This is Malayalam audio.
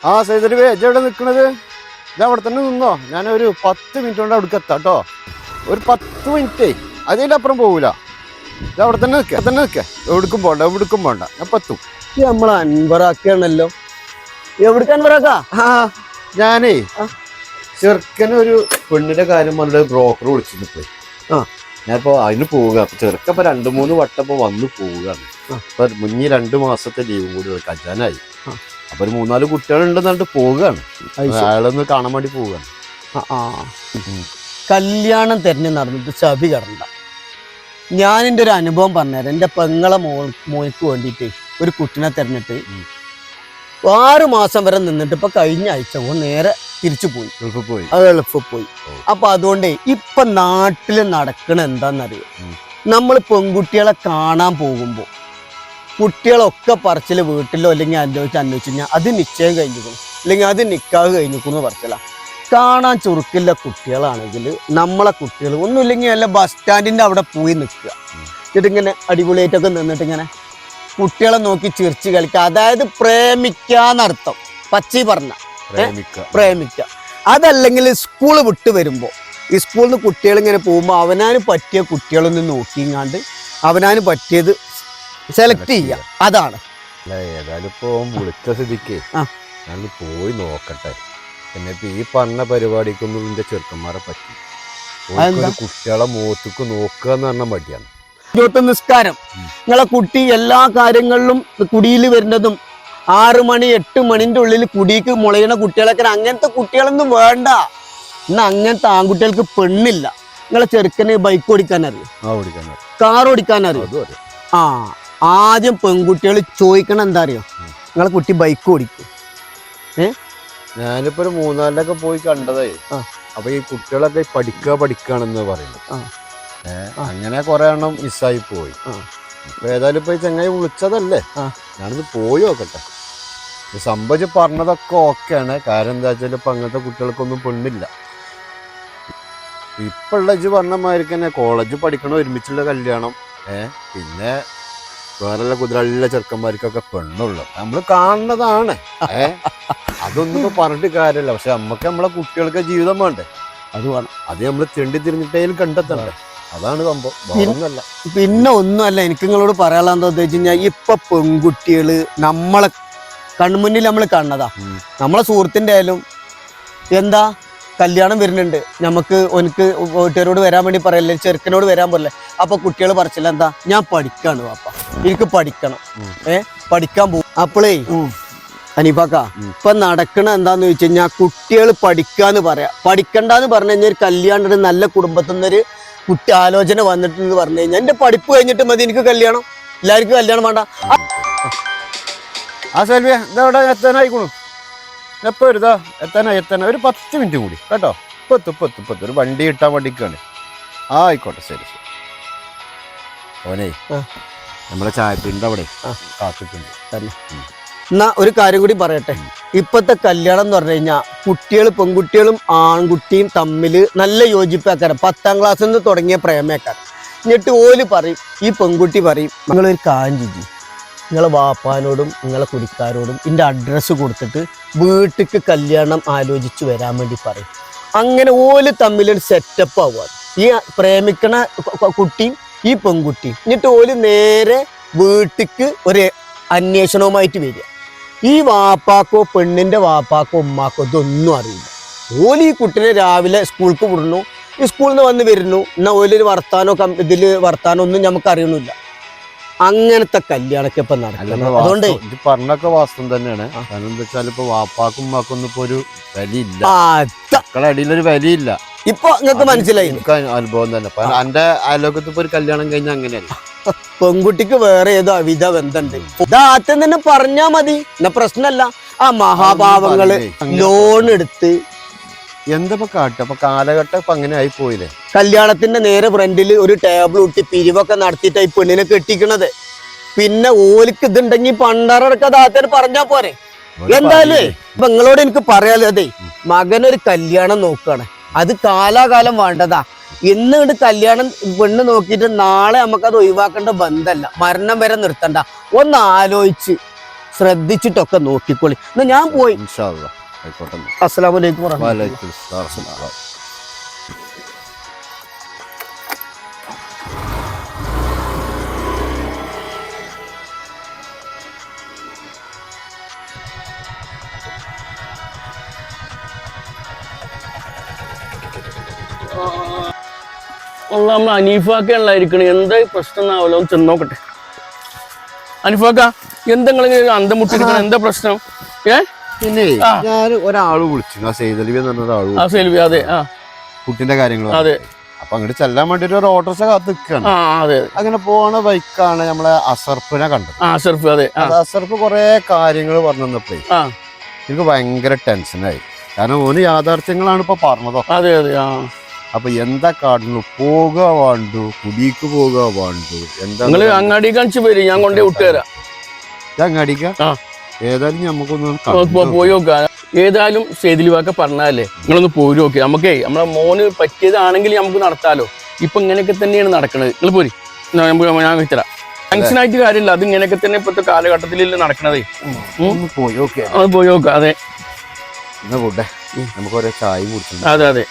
ആ സൈതരി എവിടെ നിൽക്കണത്? ഇത് അവിടെ തന്നെ നിന്നോ, ഞാനൊരു 10 മിനിറ്റ് കൊണ്ട് അവിടെ എത്താം കേട്ടോ. ഒരു 10 മിനിറ്റേ, അതിലപ്പുറം പോകൂല. ഇത് അവിടെ തന്നെ നിൽക്കുക. എവിടേക്കും പോണ്ട ഞാൻ പത്തും. നമ്മളെ അൻവറാക്കാണല്ലോ. എവിടേക്ക് അൻവറാക്കാ? ഞാനേ ചെറുക്കനൊരു പെണ്ണിന്റെ കാര്യം പറഞ്ഞിട്ട് ബ്രോക്കർ വിളിച്ചിട്ട് പോയി. ഞാനിപ്പോ അതിന് പോവുക. അപ്പൊ ചെറുക്കപ്പൊ 2-3 വട്ടം വന്ന് പോവുകയാണ്. അപ്പൊ മുന്നേ 2 മാസത്തെ ലീവും കൂടി കജാനായി. അപ്പൊ ഒരു 3-4 കുട്ടികളുണ്ടെന്നിട്ട് പോവുകയാണ്. അയാളൊന്ന് കാണാൻ വേണ്ടി പോവുകയാണ്. കല്യാണം തെരഞ്ഞു നടന്നിട്ട് ചവി കടണ്ട. ഞാൻ എൻ്റെ ഒരു അനുഭവം പറഞ്ഞുതരാം. എൻ്റെ പെങ്ങളെ മോൾക്ക് വേണ്ടിയിട്ട് ഒരു കുട്ടിനെ തെരഞ്ഞിട്ട് 6 മാസം വരെ നിന്നിട്ട് ഇപ്പൊ കഴിഞ്ഞ ആഴ്ച നേരെ തിരിച്ചു പോയി. ഗൾഫ് പോയി. അപ്പൊ അതുകൊണ്ട് ഇപ്പൊ നാട്ടില് നടക്കണ എന്താന്നറിയോ, നമ്മൾ പെൺകുട്ടികളെ കാണാൻ പോകുമ്പോ കുട്ടികളൊക്കെ പറച്ചില് വീട്ടിലോ അല്ലെങ്കിൽ അന്വേഷിച്ചു കഴിഞ്ഞാൽ അത് നിശ്ചയം കഴിഞ്ഞിരിക്കണം, അല്ലെങ്കിൽ അത് നിക്കാഹ് കഴിഞ്ഞിരിക്കുന്നു പറച്ചില. കാണാൻ ചുരുക്കില്ല കുട്ടികളാണെങ്കിൽ നമ്മളെ കുട്ടികൾ ഒന്നുമില്ലെങ്കിൽ അല്ല ബസ് സ്റ്റാൻഡിന്റെ അവിടെ പോയി നിൽക്കുക. എന്നിട്ടിങ്ങനെ അടിപൊളിയായിട്ടൊക്കെ നിന്നിട്ട് ഇങ്ങനെ കുട്ടികളെ നോക്കി ചിരിച്ച് കളിക്കുക. അതായത് പ്രേമിക്കാന്നർത്ഥം. പച്ചി പറഞ്ഞ പ്രേമിക്കുക. അതല്ലെങ്കിൽ സ്കൂൾ വിട്ട് വരുമ്പോൾ ഈ സ്കൂളിൽ നിന്ന് കുട്ടികൾ ഇങ്ങനെ പോകുമ്പോൾ അവനാന് പറ്റിയ കുട്ടികളൊന്ന് നോക്കിങ്ങാണ്ട് അവനാന് പറ്റിയത് സെലക്ട് ചെയ്യുക. അതാണ്. ഏതായാലും ഇപ്പൊ വിളിച്ച സ്ഥിതിക്ക് ഞാൻ പോയി നോക്കട്ടെ. പിന്നെ ഇപ്പൊ ഈ പറഞ്ഞ പരിപാടിക്കൊന്നും ഇതിന്റെ ചെറുക്കന്മാരെ പറ്റി കുട്ടികളെ മുഖത്തേക്ക് നോക്കുക എന്ന് പറഞ്ഞ മടിയാണ്. നിസ്കാരം നിങ്ങളെ കുട്ടി എല്ലാ കാര്യങ്ങളിലും കുടിയിൽ വരുന്നതും 6 മണി 8 മണിന്റെ ഉള്ളിൽ കുടിക്ക് മുളയണ കുട്ടികളൊക്കെ അങ്ങനത്തെ കുട്ടികളൊന്നും വേണ്ട. ഇന്ന് അങ്ങനത്തെ ആൺകുട്ടികൾക്ക് പെണ്ണില്ല. നിങ്ങളെ ചെറുക്കന് ബൈക്ക് ഓടിക്കാൻ അറിയും, കാർ ഓടിക്കാൻ അറിയും. ആദ്യം പെൺകുട്ടികൾ ചോദിക്കണം എന്താ അറിയോ, നിങ്ങളെ കുട്ടി ബൈക്ക് ഓടിക്കും. ഞാനിപ്പോ ഒരു 3-4 പോയി കണ്ടതേ. അപ്പൊ ഈ കുട്ടികളൊക്കെ പഠിക്കാണെന്ന് പറയുന്നു. അങ്ങനെ കുറെ എണ്ണം മിസ്സായി പോയി. ഇപ്പൊ ഏതായാലും ഇപ്പൊ ഈ ചങ്ങായി വിളിച്ചതല്ലേ, ഞാനിത് പോയി നോക്കട്ടെ. സംഭവിച്ച് പറഞ്ഞതൊക്കെ ഓക്കെയാണ്. കാരണം എന്താ വെച്ചാൽ ഇപ്പൊ അങ്ങനത്തെ കുട്ടികൾക്കൊന്നും പെണ്ണില്ല. ഇപ്പുള്ള ഇജ്ജ് പറഞ്ഞ മാതിരി തന്നെ കോളേജ് പഠിക്കണ ഒരുമിച്ചുള്ള കല്യാണം, പിന്നെ വേറെ കുതിരള്ള ചെറുക്കന്മാർക്കൊക്കെ പെണ്ണുള്ളു നമ്മൾ കാണുന്നതാണ്. അതൊന്നും ഇപ്പൊ പറഞ്ഞിട്ട് കാര്യമല്ല. പക്ഷെ നമ്മക്ക് നമ്മളെ കുട്ടികൾക്ക് ജീവിതം വേണ്ടേ, അത് വേണം. അത് നമ്മൾ തെണ്ടി തിരിഞ്ഞിട്ടേലും കണ്ടെത്തണ്ടേ, അതാണ് സംഭവം. പിന്നെ ഒന്നുമല്ല, എനിക്ക് നിങ്ങളോട് പറയാനുള്ളതെന്ന് വെച്ച് കഴിഞ്ഞാൽ ഇപ്പൊ പെൺകുട്ടികള് നമ്മളെ കൺമുന്നിൽ നമ്മൾ കാണുന്നതാ. നമ്മളെ സുഹൃത്തിന്റെ ആയാലും എന്താ കല്യാണം വരുന്നുണ്ട്, നമുക്ക് എനിക്ക് വീട്ടുകാരോട് വരാൻ വേണ്ടി പറയല്ലേ, ചെറുക്കനോട് വരാൻ പറയല്ലേ. അപ്പൊ കുട്ടികൾ പറച്ചില്ല എന്താ, ഞാൻ പഠിക്കാണ് പാപ്പ, എനിക്ക് പഠിക്കണം, പഠിക്കാൻ പോകും. അപ്പോളേ അനീഫാക്ക ഇപ്പൊ നടക്കണ എന്താന്ന് ചോദിച്ചു കഴിഞ്ഞാൽ കുട്ടികൾ പഠിക്കാന്ന് പറയാ. പഠിക്കണ്ടെന്ന് പറഞ്ഞു കഴിഞ്ഞാൽ ഒരു കല്യാണം നല്ല കുടുംബത്തിൽ നിന്നൊരു കുട്ടി ആലോചന വന്നിട്ടെന്ന് പറഞ്ഞു കഴിഞ്ഞാൽ എന്റെ പഠിപ്പ് കഴിഞ്ഞിട്ട് മതി എനിക്ക് കല്യാണം, എല്ലാവർക്കും കല്യാണം വേണ്ട. ആ സെൽവിയ ഇതവിടെ എത്താനായിക്കണു. എപ്പോ വരുതാ എത്താനായി ഒരു 10 മിനിറ്റ് കൂടി കേട്ടോ. ഇപ്പത്ത് ഒരു വണ്ടി കിട്ടാൻ വേണ്ടിക്കാണ്. ആയിക്കോട്ടെ, ശരി. ഓനെ നമ്മളെ ചായപ്പിന്റെ അവിടെ കാത്തിട്ടുണ്ട്. എന്നാ ഒരു കാര്യം കൂടി പറയട്ടെ. ഇപ്പത്തെ കല്യാണം എന്ന് പറഞ്ഞു കഴിഞ്ഞാൽ പെൺകുട്ടികളും ആൺകുട്ടിയും തമ്മിൽ നല്ല യോജിപ്പാക്കാരം. 10ാം ക്ലാസ്സിൽ നിന്ന് തുടങ്ങിയ പ്രേമേക്കാരം. എന്നിട്ട് ഓല് പറയും, ഈ പെൺകുട്ടി പറയും, നിങ്ങളൊരു കാര്യം ചെയ്യും, നിങ്ങളെ വാപ്പാനോടും നിങ്ങളെ കുടിക്കാരോടും ഇതിൻ്റെ അഡ്രസ്സ് കൊടുത്തിട്ട് വീട്ടിക്ക് കല്യാണം ആലോചിച്ച് വരാൻ വേണ്ടി പറയും. അങ്ങനെ ഓല് തമ്മിലൊരു സെറ്റപ്പ് ആവുക. ഈ പ്രേമിക്കണ കുട്ടിയും ഈ പെൺകുട്ടിയും. എന്നിട്ട് ഓല് നേരെ വീട്ടിക്ക് ഒരു അന്വേഷണവുമായിട്ട് വരിക. ഈ വാപ്പാക്കോ പെണ്ണിന്റെ വാപ്പാക്കോ ഉമ്മാക്കോ ഇതൊന്നും അറിയില്ല. ഓല് ഈ കുട്ടിനെ രാവിലെ സ്കൂൾക്ക് വിടുന്നു, ഈ സ്കൂളിൽ നിന്ന് വന്ന് വരുന്നു. എന്നാൽ ഓലൊരു വർത്താനോ ഒന്നും നമുക്ക് അറിയണില്ല. അങ്ങനത്തെ കല്യാണമൊക്കെ ഇപ്പൊ നടക്കുന്നത്. അതുകൊണ്ട് പറഞ്ഞൊക്കെ വാസ്തവം തന്നെയാണ്. കാരണം എന്താ വെച്ചാൽ ഇപ്പൊ വാപ്പാക്കും ഉമ്മാക്കൊന്നും ഇപ്പൊ ഒരു വിലയില്ല, മക്കളുടെ അടിയിലൊരു വിലയില്ല. ഇപ്പൊ നിങ്ങൾക്ക് മനസ്സിലായി. എനിക്ക് അനുഭവം തന്നെ. എന്റെ അയലോകത്ത് ഇപ്പൊ ഒരു കല്യാണം കഴിഞ്ഞാൽ അങ്ങനെയല്ല. പെൺകുട്ടിക്ക് വേറെ ഏതോ അവിധ ബന്ധമുണ്ട്. ഇതാദ്യം തന്നെ പറഞ്ഞാ മതി, എന്നാ പ്രശ്നമല്ല. ആ മഹാഭാവങ്ങള് ലോൺ എടുത്ത് എന്താ കാട്ടുക. അപ്പൊ കാലഘട്ടം ഇപ്പൊ അങ്ങനെ ആയി പോയില്ലേ. കല്യാണത്തിന്റെ നേരെ ഫ്രണ്ടിൽ ഒരു ടേബിൾ ഇട്ട് പിരിവൊക്കെ നടത്തിയിട്ട് ഈ പെണ്ണിനെ കെട്ടിക്കണത്. പിന്നെ ഓലിക്ക് ഇതുണ്ടെങ്കിൽ പണ്ടാറടക്കാതെ ആദ്യം പറഞ്ഞാ പോരെ. എന്തായാലും ഇപ്പൊ നിങ്ങളോട് എനിക്ക് പറയാലോ, അതെ മകനൊരു കല്യാണം നോക്കുകയാണ്, അത് കാലാകാലം വേണ്ടതാ. ഇന്ന് കല്യാണം പെണ്ണ് നോക്കിയിട്ട് നാളെ നമുക്കത് ഒഴിവാക്കേണ്ട ബന്ധമല്ല, മരണം വരെ നിർത്തണ്ട. ഒന്ന് ആലോചിച്ച് ശ്രദ്ധിച്ചിട്ടൊക്കെ നോക്കിക്കോളി. എന്നാ ഞാൻ പോയി. ഇൻഷാ അല്ലാ. ആയിക്കോട്ടെ. അസ്സലാമു അലൈക്കും വറഹ്മത്തുള്ളാഹി. വലൈക്കും അസ്സലാം. നമ്മൾ അനീഫാക്കാണല്ലായിരിക്കണേ. എന്താ ഈ പ്രശ്നം എന്നാവല്ലോ, ഒന്ന് ചെന്നോക്കട്ടെ. അനീഫാക്ക, എന്തെങ്കിലും അന്തം മുട്ടിരിക്കണം, എന്താ പ്രശ്നം? പിന്നെ ഞാൻ ഒരാള് വിളിച്ചു, ആ സെയ്തലി എന്ന് പറഞ്ഞ ഒരാള് ആ സെൽവി, അതെ. ആ കുട്ടിന്റെ കാര്യങ്ങൾ. അതെ. അപ്പൊ അങ്ങോട്ട് ചെല്ലാൻ വേണ്ടിട്ട് ഒരു ഓട്ടോറിക്ഷ കാത്ത് നിൽക്കുകയാണ്. ആ അതെ. അങ്ങനെ പോണ ബൈക്കാണ് നമ്മളെ അസർഫിനെ കണ്ടത്. ആ അസർഫ്, അതെ. അസർഫ് കുറെ കാര്യങ്ങൾ പറഞ്ഞു തന്നപ്പോഴേ ആ എനിക്ക് ഭയങ്കര ടെൻഷനായി. കാരണം ഓന് യാഥാർത്ഥ്യങ്ങളാണ് ഇപ്പൊ പറഞ്ഞതോ. അതെ അതെ. ആ അപ്പൊ എന്താ കാട്ടുന്നു, പോകുക വേണ്ടു, കുടിക്ക് പോകുക വേണ്ടു, എന്താ നിങ്ങള് അങ്ങാടി കാണിച്ചു വരും, ഞാൻ കൊണ്ടേ വിട്ടുതരാം. അങ്ങാടിക്ക. ആ ഏതായാലും നമുക്കൊന്ന് പോയി നോക്കാം. ഏതായാലും സെയ്തിലിവാക്ക പറഞ്ഞാലേ നിങ്ങളൊന്ന് പോയി നോക്കി. നമുക്കേ നമ്മളെ മോന് പറ്റിയതാണെങ്കിൽ നമുക്ക് നടത്താലോ. ഇപ്പൊ ഇങ്ങനെയൊക്കെ തന്നെയാണ് നടക്കണത്. നിങ്ങൾ പോരി, ഞാൻ വെച്ചരാം. ടെൻഷനായിട്ട് കാര്യമില്ല, അത് ഇങ്ങനെയൊക്കെ തന്നെ ഇപ്പോഴത്തെ കാലഘട്ടത്തിലല്ലേ നടക്കണതേ. പോയി നോക്കിയാ അത് പോയി നോക്കാം. അതെ എന്നാ കൂട്ടെ, നമുക്ക് ഓരോ ചായ കുടിച്ചു. അതെ അതെ.